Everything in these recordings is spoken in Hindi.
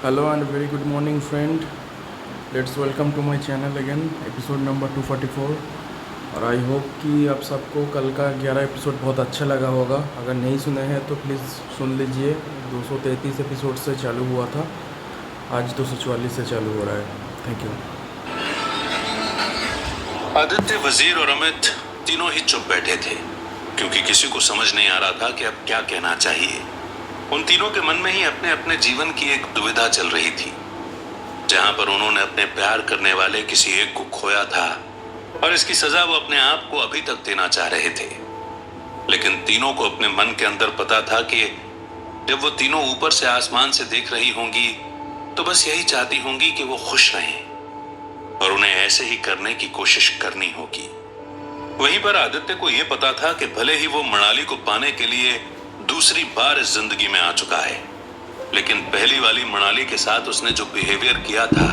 Hello and very good morning, friend. Let's welcome to my channel again, episode number 244. और आई होप कि आप सबको कल का 11 एपिसोड बहुत अच्छा लगा होगा। अगर नहीं सुने हैं तो प्लीज़ सुन लीजिए। 233 एपिसोड से चालू हुआ था, आज 244 से चालू हो रहा है। Thank you. आदित्य, वजीर और अमित तीनों ही चुप बैठे थे, क्योंकि किसी को समझ नहीं आ रहा था कि अब क्या कहना चाहिए। उन तीनों के मन में ही अपने अपने जीवन की एक दुविधा चल रही थी, जहां पर उन्होंने अपने प्यार करने वाले किसी एक को खोया था और इसकी सजा वो अपने आप को अभी तक देना चाह रहे थे। लेकिन तीनों को अपने मन के अंदर पता था कि जब वो तीनों ऊपर से आसमान से देख रही होंगी तो बस यही चाहती होंगी कि वो खुश रहें और उन्हें ऐसे ही करने की कोशिश करनी होगी। वहीं पर आदित्य को यह पता था कि भले ही वो मनाली को पाने के लिए दूसरी बार इस जिंदगी में आ चुका है, लेकिन पहली वाली मनाली के साथ उसने जो बिहेवियर किया था,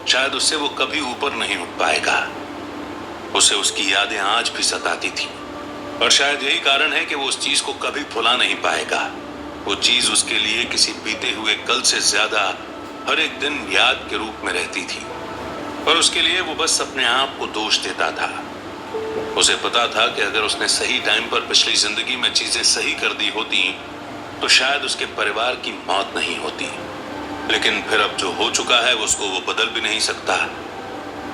शायद उससे वो कभी ऊपर नहीं उठ पाएगा। उसे उसकी यादें आज भी सताती थी और शायद यही कारण है कि वो उस चीज को कभी भुला नहीं पाएगा। वो चीज उसके लिए किसी बीते हुए कल से ज्यादा हर एक दिन याद के रूप में रहती थी और उसके लिए वो बस अपने आप को दोष देता था। उसे पता था कि अगर उसने सही टाइम पर पिछली जिंदगी में चीजें सही कर दी होती तो शायद उसके परिवार की मौत नहीं होती। लेकिन फिर अब जो हो चुका है उसको वो बदल भी नहीं सकता,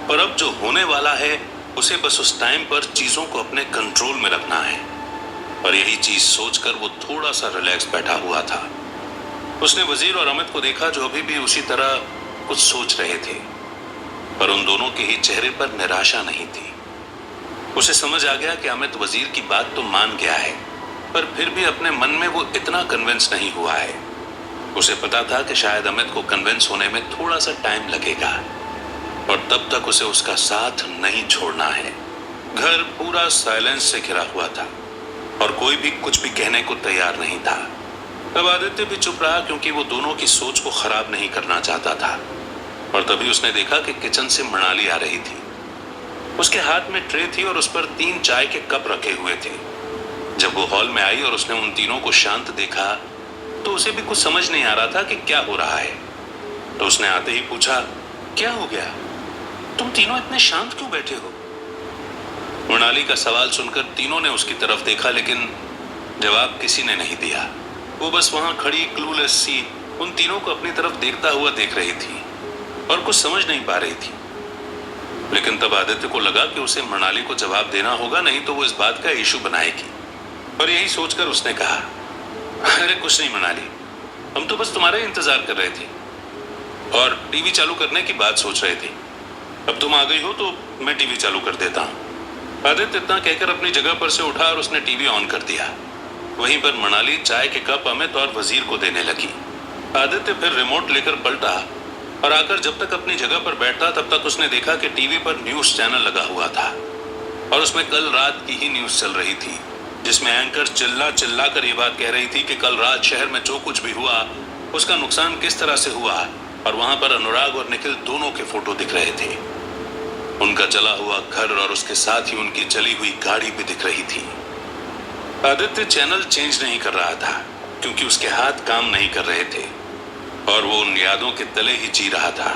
पर अब जो होने वाला है उसे बस उस टाइम पर चीजों को अपने कंट्रोल में रखना है। और यही चीज सोचकर वो थोड़ा सा रिलैक्स बैठा हुआ था। उसने वजीर और अमित को देखा, जो अभी भी उसी तरह कुछ सोच रहे थे, पर उन दोनों के ही चेहरे पर निराशा नहीं थी। उसे समझ आ गया कि अमित वजीर की बात तो मान गया है, पर फिर भी अपने मन में वो इतना कन्विंस नहीं हुआ है। उसे पता था कि शायद अमित को कन्विंस होने में थोड़ा सा टाइम लगेगा और तब तक उसे उसका साथ नहीं छोड़ना है। घर पूरा साइलेंस से घिरा हुआ था और कोई भी कुछ भी कहने को तैयार नहीं था। तब आदित्य भी चुप रहा, क्योंकि वो दोनों की सोच को खराब नहीं करना चाहता था। और तभी उसने देखा कि किचन से मनाली आ रही थी। उसके हाथ में ट्रे थी और उस पर 3 चाय के कप रखे हुए थे। जब वो हॉल में आई और उसने उन तीनों को शांत देखा तो उसे भी कुछ समझ नहीं आ रहा था कि क्या हो रहा है। तो उसने आते ही पूछा, क्या हो गया? तुम तीनों इतने शांत क्यों बैठे हो? मृणाली का सवाल सुनकर तीनों ने उसकी तरफ देखा, लेकिन जवाब किसी ने नहीं दिया। वो बस वहां खड़ी क्लूलेस सी उन तीनों को अपनी तरफ देखता हुआ देख रही थी और कुछ समझ नहीं पा रही थी। लेकिन तब आदित्य को लगा कि उसे मृणाली को जवाब देना होगा, नहीं तो वो इस बात का इशू बनाएगी। और यही सोचकर उसने कहा, अरे कुछ नहीं मृणाली, हम तो बस तुम्हारा इंतजार कर रहे थे और टीवी चालू करने की बात सोच रहे थे। अब तुम आ गई हो तो मैं टीवी चालू कर देता हूँ। आदित्य इतना कहकर अपनी जगह पर से उठा और उसने टीवी ऑन कर दिया। वहीं पर मृणाली चाय के कप अमित और वजीर को देने लगी। आदित्य फिर रिमोट लेकर पलटा और आकर जब तक अपनी जगह पर बैठा तब तक उसने देखा कि टीवी पर न्यूज चैनल लगा हुआ था और उसमें कल रात की ही न्यूज चल रही थी, जिसमें एंकर चिल्ला चिल्ला कर ये बात कह रही थी कि कल रात शहर में जो कुछ भी हुआ उसका नुकसान किस तरह से हुआ। और वहां पर अनुराग और निखिल दोनों के फोटो दिख रहे थे। उनका जला हुआ घर और उसके साथ ही उनकी जली हुई गाड़ी भी दिख रही थी। आदित्य चैनल चेंज नहीं कर रहा था, क्योंकि उसके हाथ काम नहीं कर रहे थे और वो उन यादों के तले ही जी रहा था।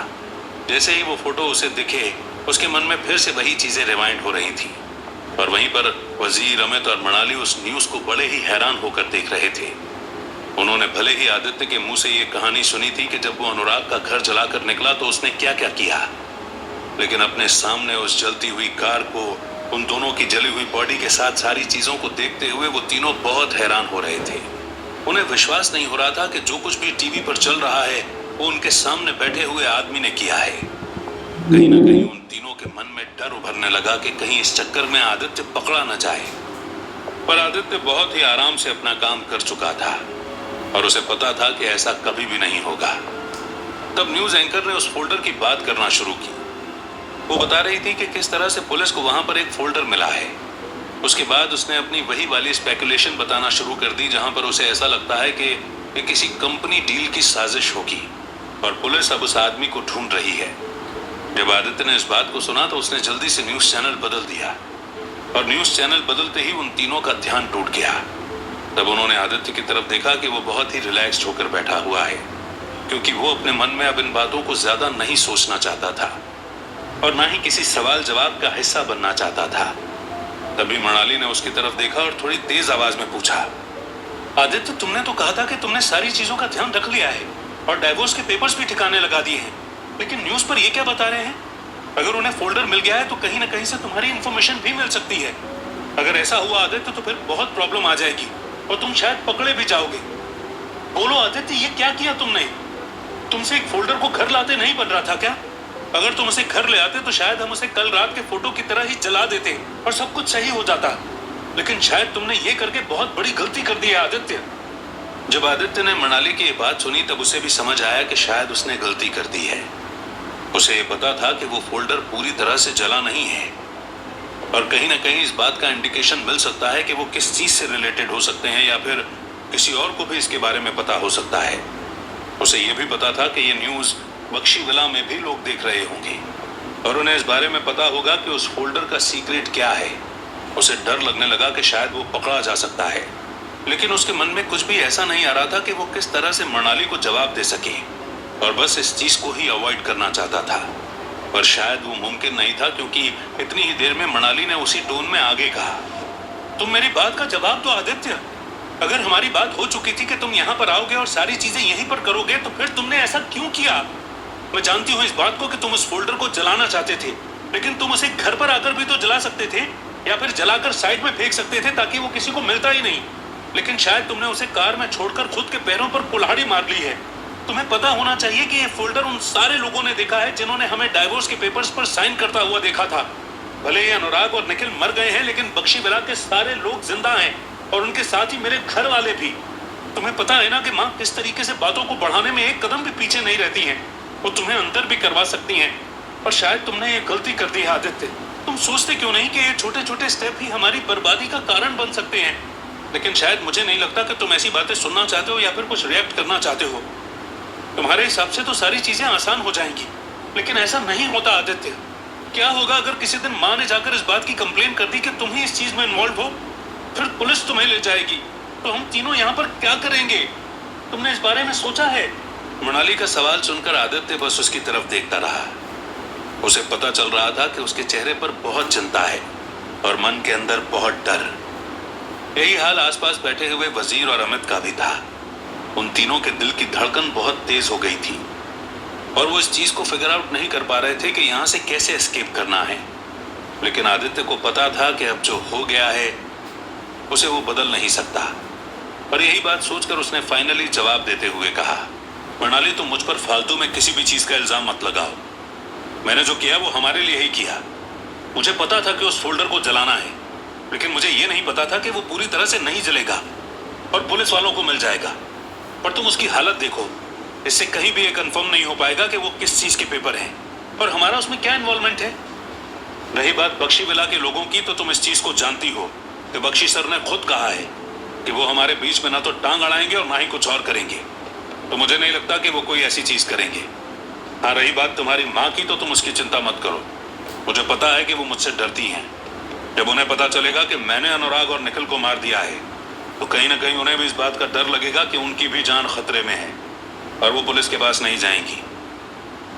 जैसे ही वो फोटो उसे दिखे, उसके मन में फिर से वही चीजें रिवाइंड हो रही थी। और वहीं पर वजीर, अमित और मनाली उस न्यूज को बड़े ही हैरान होकर देख रहे थे। उन्होंने भले ही आदित्य के मुंह से ये कहानी सुनी थी कि जब वो अनुराग का घर जलाकर निकला तो उसने क्या क्या किया, लेकिन अपने सामने उस जलती हुई कार को, उन दोनों की जली हुई बॉडी के साथ सारी चीजों को देखते हुए वो तीनों बहुत हैरान हो रहे थे। उन्हें विश्वास नहीं हो रहा था कि जो कुछ भी टीवी पर चल रहा है वो उनके सामने बैठे हुए आदमी ने किया है। कहीं ना कहीं उन तीनों के मन में डर उभरने लगा कि कहीं इस चक्कर में आदित्य पकड़ा न जाए। पर आदित्य बहुत ही आराम से अपना काम कर चुका था और उसे पता था कि ऐसा कभी भी नहीं होगा। तब न्यूज एंकर ने उस फोल्डर की बात करना शुरू की। वो बता रही थी कि किस तरह से पुलिस को वहां पर एक फोल्डर मिला है। उसके बाद उसने अपनी वही वाली स्पेकुलेशन बताना शुरू कर दी, जहां पर उसे ऐसा लगता है कि ये किसी कंपनी डील की साजिश होगी और पुलिस अब उस आदमी को ढूंढ रही है। जब आदित्य ने इस बात को सुना तो उसने जल्दी से न्यूज चैनल बदल दिया और न्यूज चैनल बदलते ही उन तीनों का ध्यान टूट गया। तब उन्होंने आदित्य की तरफ देखा कि वो बहुत ही रिलैक्स्ड होकर बैठा हुआ है क्योंकि वो अपने मन में अब इन बातों को ज्यादा नहीं सोचना चाहता था और ना ही किसी सवाल जवाब का हिस्सा बनना चाहता था। तभी मृणाली ने उसकी तरफ देखा और थोड़ी तेज आवाज में पूछा, आदित्य, तुमने तो कहा था कि तुमने सारी चीजों का ध्यान रख लिया है और डाइवोर्स के पेपर्स भी ठिकाने लगा दिए हैं, लेकिन न्यूज पर ये क्या बता रहे हैं? अगर उन्हें फोल्डर मिल गया है तो कहीं ना कहीं से तुम्हारी इंफॉर्मेशन भी मिल सकती है। अगर ऐसा हुआ आदित्य तो फिर बहुत प्रॉब्लम आ जाएगी और तुम शायद पकड़े भी जाओगे। बोलो आदित्य, ये क्या किया तुमने? तुमसे एक फोल्डर को घर लाते नहीं बन रहा था क्या? अगर तुम उसे घर ले आते तो शायद हम उसे कल रात के फोटो की तरह ही जला देते और सब कुछ सही हो जाता, लेकिन शायद तुमने ये करके बहुत बड़ी गलती कर दी है आदित्य। जब आदित्य ने मृणाली की ये बात सुनी तब उसे भी समझ आया कि शायद उसने गलती कर दी है। उसे ये पता था कि वो फोल्डर पूरी तरह से जला नहीं है और कहीं ना कहीं इस बात का इंडिकेशन मिल सकता है कि वो किस चीज से रिलेटेड हो सकते हैं या फिर किसी और को भी इसके बारे में पता हो सकता है। उसे ये भी पता था कि ये न्यूज बख्शीविला में भी लोग देख रहे होंगे और उन्हें इस बारे में पता होगा कि उस फोल्डर का सीक्रेट क्या है। उसे डर लगने लगा कि शायद वो पकड़ा जा सकता है, लेकिन उसके मन में कुछ भी ऐसा नहीं आ रहा था कि वो किस तरह से मृणाली को जवाब दे सके और बस इस चीज को ही अवॉइड करना चाहता था। पर शायद वो मुमकिन नहीं था क्योंकि इतनी ही देर में मृणाली ने उसी टोन में आगे कहा, तुम मेरी बात का जवाब दो आदित्य। अगर हमारी बात हो चुकी थी कि तुम यहाँ पर आओगे और सारी चीजें यहीं पर करोगे तो फिर तुमने ऐसा क्यों किया? मैं जानती हूँ इस बात को कि तुम उस फोल्डर को जलाना चाहते थे, लेकिन तुम उसे घर पर आकर भी तो जला सकते थे या फिर जलाकर साइड में फेंक सकते थे ताकि वो किसी को मिलता ही नहीं। लेकिन शायद तुमने उसे कार में छोड़कर खुद के पैरों पर कुल्हाड़ी मार ली है। तुम्हें पता होना चाहिए कि ये फोल्डर उन सारे लोगों ने देखा है जिन्होंने हमें डाइवोर्स के पेपर्स पर साइन करता हुआ देखा था। भले ही अनुराग और निखिल मर गए हैं, लेकिन बख्शीविला के सारे लोग जिंदा हैं और उनके साथ ही मेरे घर वाले भी। तुम्हें पता है ना कि माँ किस तरीके से बातों को बढ़ाने में एक कदम भी पीछे नहीं रहती हैं। वो तुम्हें अंदर भी करवा सकती हैं और शायद तुमने ये गलती कर दी है आदित्य। तुम सोचते क्यों नहीं कि ये छोटे छोटे स्टेप ही हमारी बर्बादी का कारण बन सकते हैं? लेकिन शायद मुझे नहीं लगता कि तुम ऐसी बातें सुनना चाहते हो या फिर कुछ रिएक्ट करना चाहते हो। तुम्हारे हिसाब से तो सारी चीजें आसान हो जाएंगी, लेकिन ऐसा नहीं होता आदित्य। क्या होगा अगर किसी दिन माँ ने जाकर इस बात की कंप्लेन कर दी कि तुम ही इस चीज में इन्वॉल्व हो? फिर पुलिस तुम्हें ले जाएगी तो हम तीनों यहाँ पर क्या करेंगे? तुमने इस बारे में सोचा है? मृणाली का सवाल सुनकर आदित्य बस उसकी तरफ देखता रहा। उसे पता चल रहा था कि उसके चेहरे पर बहुत चिंता है और मन के अंदर बहुत डर। यही हाल आसपास बैठे हुए वजीर और अमित का भी था। उन तीनों के दिल की धड़कन बहुत तेज हो गई थी और वो इस चीज को फिगर आउट नहीं कर पा रहे थे कि यहाँ से कैसे एस्केप करना है। लेकिन आदित्य को पता था कि अब जो हो गया है उसे वो बदल नहीं सकता। पर यही बात सोचकर उसने फाइनली जवाब देते हुए कहा, मृणाली, तुम मुझ पर फालतू में किसी भी चीज का इल्जाम मत लगाओ। मैंने जो किया वो हमारे लिए ही किया। मुझे पता था कि उस फोल्डर को जलाना है, लेकिन मुझे ये नहीं पता था कि वो पूरी तरह से नहीं जलेगा और पुलिस वालों को मिल जाएगा। पर तुम उसकी हालत देखो, इससे कहीं भी ये कंफर्म नहीं हो पाएगा कि वो किस चीज के पेपर हैं और हमारा उसमें क्या इन्वॉल्वमेंट है। रही बात बख्शीविला के लोगों की, तो तुम इस चीज को जानती हो कि बख्शी सर ने खुद कहा है कि वो हमारे बीच में ना तो टांग अड़ाएंगे और ना ही कुछ और करेंगे। तो मुझे नहीं लगता कि वो कोई ऐसी चीज करेंगे। हाँ, रही बात तुम्हारी माँ की, तो तुम उसकी चिंता मत करो। मुझे पता है कि वो मुझसे डरती हैं। जब उन्हें पता चलेगा कि मैंने अनुराग और निखिल को मार दिया है तो कहीं ना कहीं उन्हें भी इस बात का डर लगेगा कि उनकी भी जान खतरे में है और वो पुलिस के पास नहीं जाएंगी।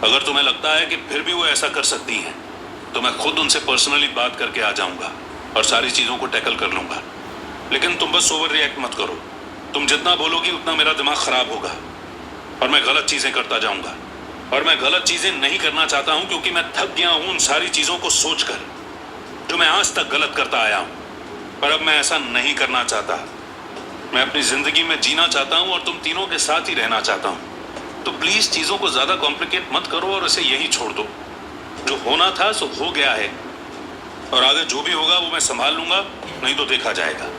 अगर तुम्हें लगता है कि फिर भी वो ऐसा कर सकती हैं तो मैं खुद उनसे पर्सनली बात करके आ जाऊंगा और सारी चीजों को टैकल कर लूंगा। लेकिन तुम बस ओवर रिएक्ट मत करो। तुम जितना बोलोगी उतना मेरा दिमाग खराब होगा और मैं गलत चीजें करता जाऊंगा। और मैं गलत चीजें नहीं करना चाहता हूं क्योंकि मैं थक गया हूं उन सारी चीजों को सोचकर जो मैं आज तक गलत करता आया हूं। पर अब मैं ऐसा नहीं करना चाहता। मैं अपनी जिंदगी में जीना चाहता हूं और तुम तीनों के साथ ही रहना चाहता हूं। तो प्लीज चीजों को ज्यादा कॉम्प्लिकेट मत करो और इसे यही छोड़ दो। जो होना था सो हो गया है और आगे जो भी होगा वो मैं संभाल लूंगा, नहीं तो देखा जाएगा।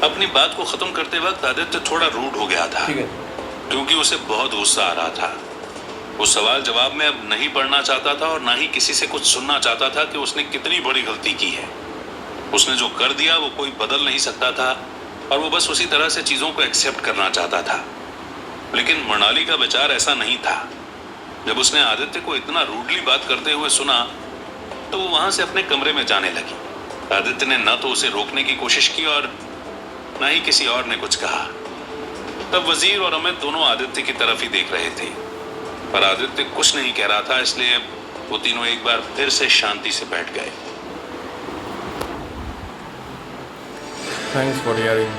अपनी बात को खत्म करते वक्त आदित्य थोड़ा रूड हो गया था क्योंकि उसे बहुत गुस्सा आ रहा था। वो सवाल जवाब में अब नहीं पढ़ना चाहता था और ना ही किसी से कुछ सुनना चाहता था कि उसने कितनी बड़ी गलती की है। उसने जो कर दिया वो कोई बदल नहीं सकता था और वो बस उसी तरह से चीजों को एक्सेप्ट करना चाहता था। लेकिन मृणाली का विचार ऐसा नहीं था। जब उसने आदित्य को इतना रूडली बात करते हुए सुना तो वो वहां से अपने कमरे में जाने लगी। आदित्य ने न तो उसे रोकने की कोशिश की और न ही किसी और ने कुछ कहा। तब वजीर और अमित दोनों आदित्य की तरफ ही देख रहे थे, पर आदित्य कुछ नहीं कह रहा था, इसलिए वो तीनों एक बार फिर से शांति से बैठ गए। Thanks for hearing.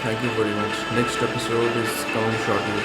Thank you very much. Next episode is coming shortly.